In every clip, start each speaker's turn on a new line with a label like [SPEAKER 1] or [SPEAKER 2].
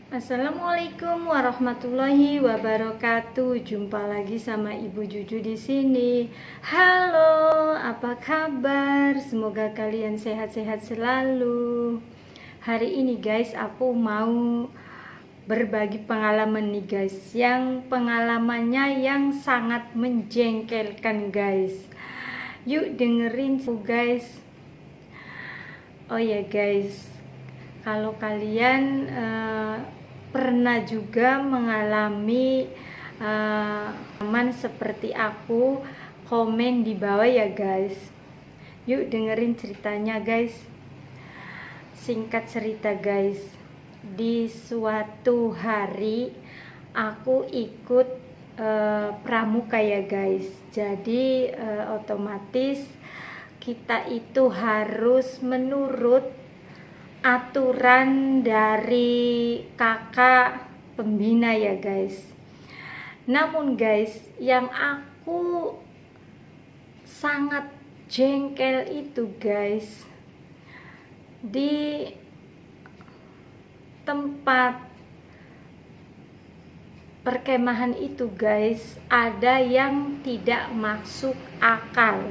[SPEAKER 1] Assalamualaikum warahmatullahi wabarakatuh. Jumpa lagi sama Ibu Juju di sini. Halo, apa kabar? Semoga kalian sehat-sehat selalu. Hari ini guys, aku mau berbagi pengalaman nih guys, yang pengalamannya yang sangat menjengkelkan guys. Yuk dengerin guys. Oh ya guys, kalau kalian pernah juga mengalami teman seperti aku, komen di bawah ya guys. Yuk dengerin ceritanya guys. Singkat cerita guys, di suatu hari aku ikut pramuka ya guys. Jadi otomatis kita itu harus menurut aturan dari kakak pembina ya guys. Namun guys, yang aku sangat jengkel itu guys, di tempat perkemahan itu guys, ada yang tidak masuk akal.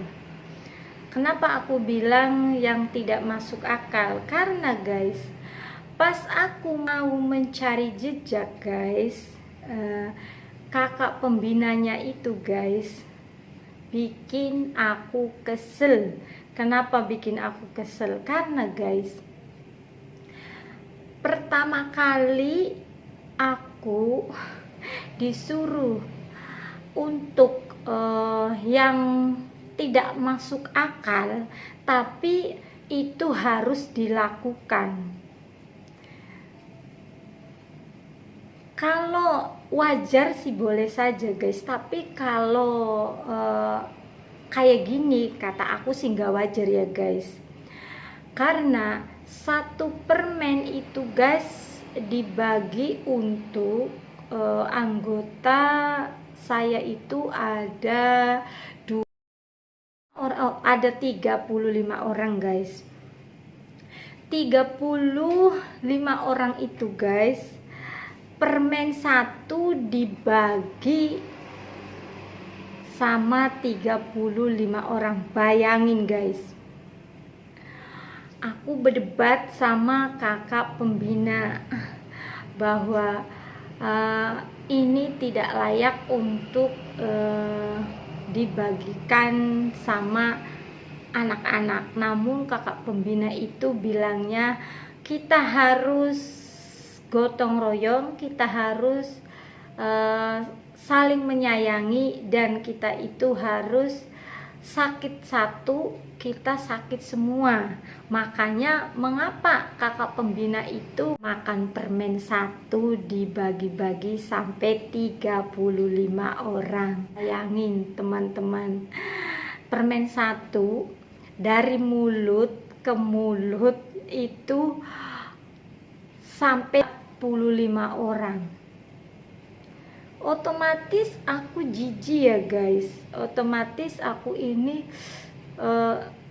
[SPEAKER 1] Kenapa aku bilang yang tidak masuk akal? Karena guys, pas aku mau mencari jejak guys, kakak pembinanya itu guys bikin aku kesel. Kenapa bikin aku kesel? Karena guys, pertama kali aku disuruh untuk yang tidak masuk akal, tapi itu harus dilakukan. Kalau wajar sih boleh saja guys, tapi kalau kayak gini kata aku sih nggak wajar ya guys. Karena satu permen itu guys dibagi untuk anggota saya itu ada 35 orang guys. 35 orang itu guys, permen satu dibagi sama 35 orang. Bayangin guys, aku berdebat sama kakak pembina bahwa ini tidak layak untuk dibagikan sama anak-anak. Namun kakak pembina itu bilangnya kita harus gotong royong, kita harus saling menyayangi, dan kita itu harus sakit satu, kita sakit semua. Makanya mengapa kakak pembina itu makan permen satu dibagi-bagi sampai 35 orang. Bayangin teman-teman, permen satu dari mulut ke mulut itu sampai 45 orang. Otomatis aku jijik ya guys. Otomatis aku ini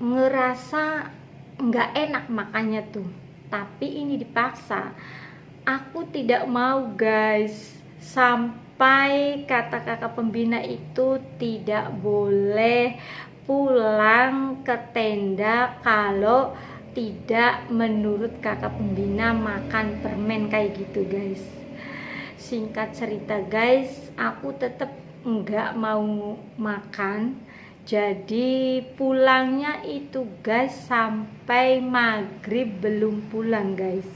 [SPEAKER 1] ngerasa nggak enak makanya tuh. Tapi ini dipaksa. Aku tidak mau guys, sampai kata kakak pembina itu tidak boleh pulang ke tenda kalau tidak menurut kakak pembina makan permen kayak gitu guys. Singkat cerita guys, aku tetap nggak mau makan. Jadi pulangnya itu guys sampai maghrib belum pulang guys.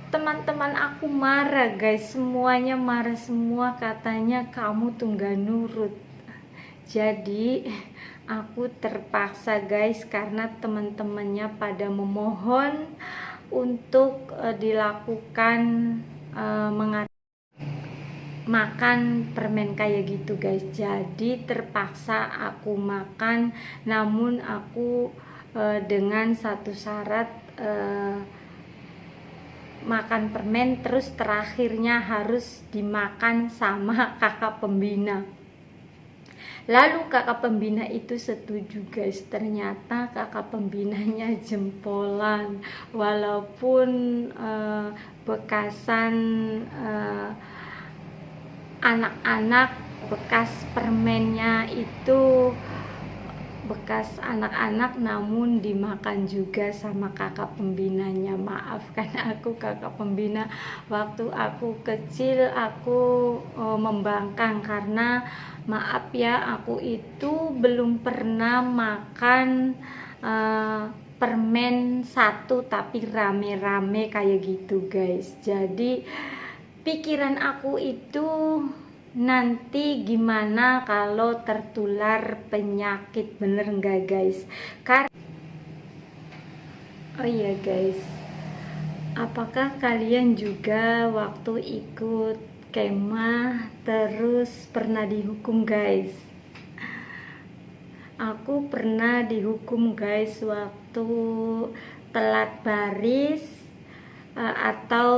[SPEAKER 1] Teman-teman aku marah guys, semuanya marah semua, katanya kamu tuh nggak nurut. Jadi aku terpaksa guys, karena teman-temannya pada memohon untuk dilakukan makan permen kayak gitu guys. Jadi terpaksa aku makan, namun aku dengan satu syarat, makan permen terus terakhirnya harus dimakan sama kakak pembina. Lalu kakak pembina itu setuju guys. Ternyata kakak pembinanya jempolan, walaupun bekasan anak-anak, bekas permennya itu bekas anak-anak, namun dimakan juga sama kakak pembinanya. Maafkan aku kakak pembina, waktu aku kecil aku membangkang karena maaf ya, aku itu belum pernah makan permen satu tapi rame-rame kayak gitu guys. Jadi pikiran aku itu nanti gimana kalau tertular penyakit, bener nggak guys? Oh iya guys, apakah kalian juga waktu ikut kemah terus pernah dihukum guys? Aku pernah dihukum guys waktu telat baris atau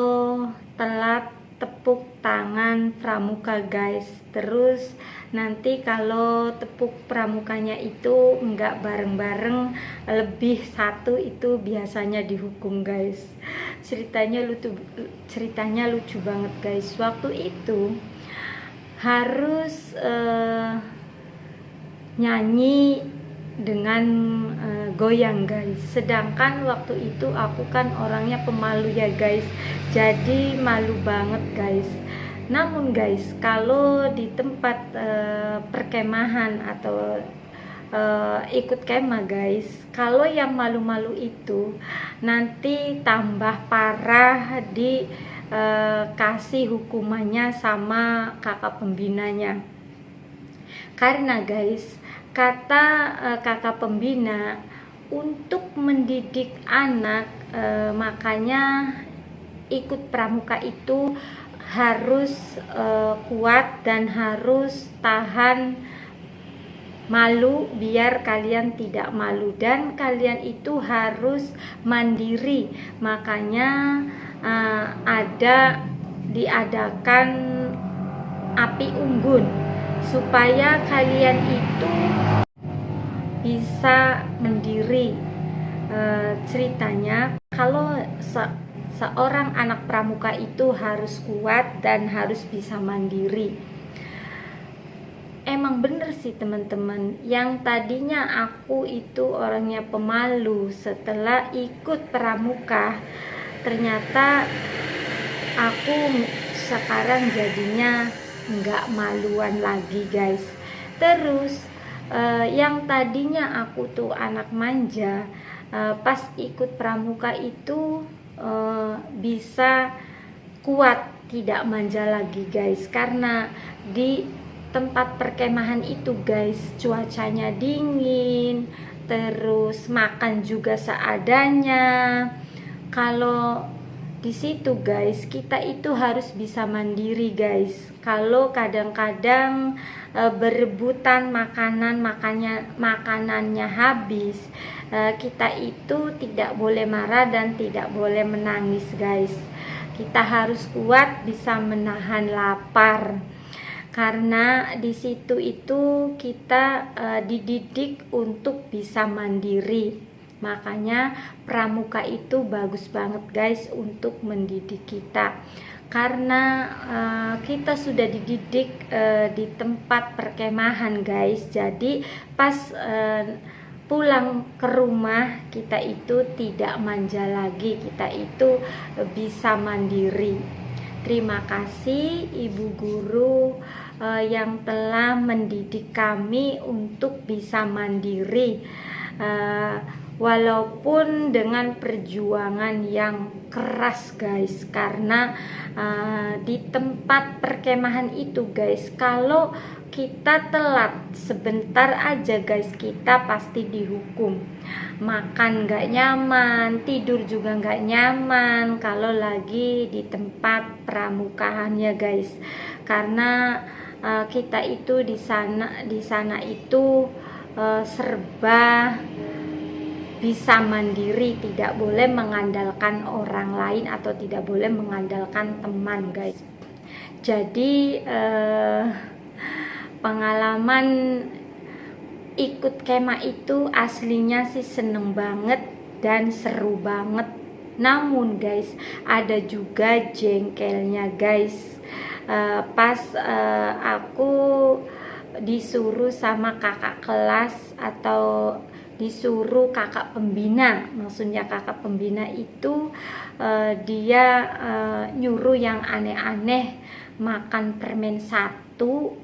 [SPEAKER 1] telat tepuk tangan pramuka guys. Terus nanti kalau tepuk pramukanya itu enggak bareng-bareng, lebih satu, itu biasanya dihukum guys. Ceritanya lucu banget guys. Waktu itu harus nyanyi dengan goyang guys. Sedangkan waktu itu aku kan orangnya pemalu ya guys, jadi malu banget guys. Namun guys, kalau di tempat perkemahan atau ikut kemah guys, kalau yang malu-malu itu nanti tambah parah, dikasih hukumannya sama kakak pembinanya. Karena guys, kata kakak pembina, untuk mendidik anak, makanya ikut pramuka itu harus kuat dan harus tahan malu, biar kalian tidak malu, dan kalian itu harus mandiri. Makanya diadakan api unggun supaya kalian itu bisa mandiri. Ceritanya kalau seorang anak pramuka itu harus kuat dan harus bisa mandiri. Emang bener sih teman-teman, yang tadinya aku itu orangnya pemalu, setelah ikut pramuka ternyata aku sekarang jadinya nggak maluan lagi guys. Terus yang tadinya aku tuh anak manja, pas ikut pramuka itu bisa kuat, tidak manja lagi guys. Karena di tempat perkemahan itu guys, cuacanya dingin, terus makan juga seadanya. Kalau di situ guys, kita itu harus bisa mandiri guys. Kalau kadang-kadang berebutan makanannya habis, kita itu tidak boleh marah dan tidak boleh menangis guys. Kita harus kuat, bisa menahan lapar. Karena di situ itu kita dididik untuk bisa mandiri. Makanya pramuka itu bagus banget guys untuk mendidik kita. Karena kita sudah dididik di tempat perkemahan guys. Jadi pas pulang ke rumah kita itu tidak manja lagi, kita itu bisa mandiri. Terima kasih ibu guru yang telah mendidik kami untuk bisa mandiri, walaupun dengan perjuangan yang keras guys. Karena di tempat perkemahan itu guys, kalau kita telat sebentar aja guys, kita pasti dihukum. Makan gak nyaman, tidur juga gak nyaman kalau lagi di tempat pramukaan ya guys. Karena kita itu di sana itu serba bisa mandiri, tidak boleh mengandalkan orang lain atau tidak boleh mengandalkan teman guys. Jadi pengalaman ikut kemah itu aslinya sih seneng banget dan seru banget. Namun guys, ada juga jengkelnya guys. Pas aku disuruh sama kakak kelas atau disuruh kakak pembina, maksudnya kakak pembina itu dia nyuruh yang aneh-aneh, makan permen satu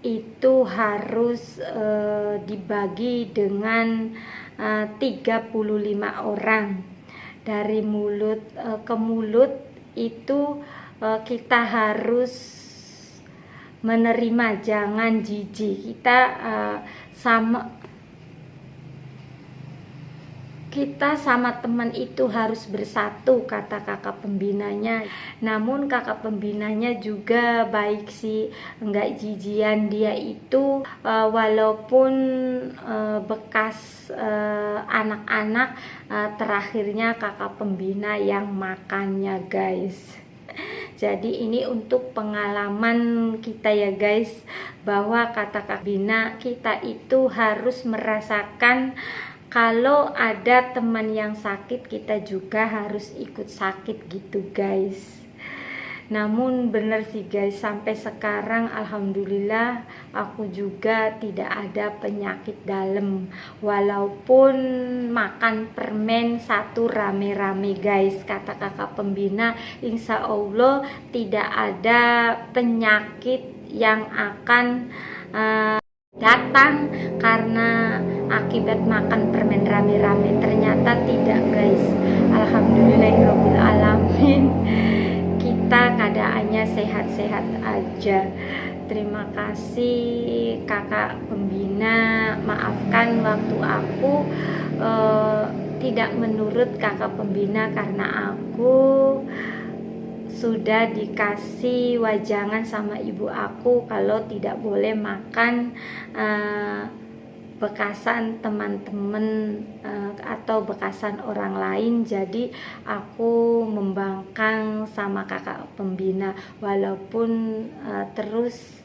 [SPEAKER 1] itu harus dibagi dengan 35 orang. Dari mulut ke mulut itu kita harus menerima, jangan jijik. Kita sama teman itu harus bersatu, kata kakak pembinanya. Namun kakak pembinanya juga baik sih, enggak jijian. Dia itu walaupun bekas anak-anak, terakhirnya kakak pembina yang makannya guys. Jadi ini untuk pengalaman kita ya guys, bahwa kata kakak pembina, kita itu harus merasakan kalau ada teman yang sakit, kita juga harus ikut sakit gitu guys. Namun bener sih guys, sampai sekarang alhamdulillah aku juga tidak ada penyakit dalam, walaupun makan permen satu rame-rame guys. Kata kakak pembina, insya Allah tidak ada penyakit yang akan datang karena akibat makan permen rame-rame. Ternyata tidak guys, alhamdulillahirabbil alamin, kita keadaannya sehat-sehat aja. Terima kasih kakak pembina, maafkan waktu aku tidak menurut kakak pembina karena aku sudah dikasih wajangan sama ibu aku kalau tidak boleh makan bekasan teman-teman atau bekasan orang lain. Jadi aku membangkang sama kakak pembina, walaupun terus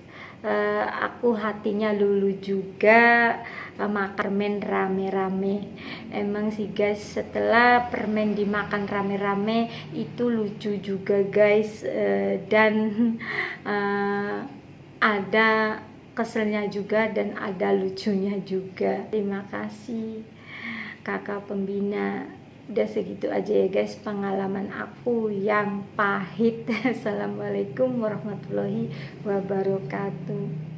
[SPEAKER 1] aku hatinya lulu juga makan permen rame-rame. Emang sih guys, setelah permen dimakan rame-rame itu lucu juga guys, dan ada keselnya juga dan ada lucunya juga. Terima kasih kakak pembina. Udah segitu aja ya guys pengalaman aku yang pahit. Assalamualaikum warahmatullahi wabarakatuh.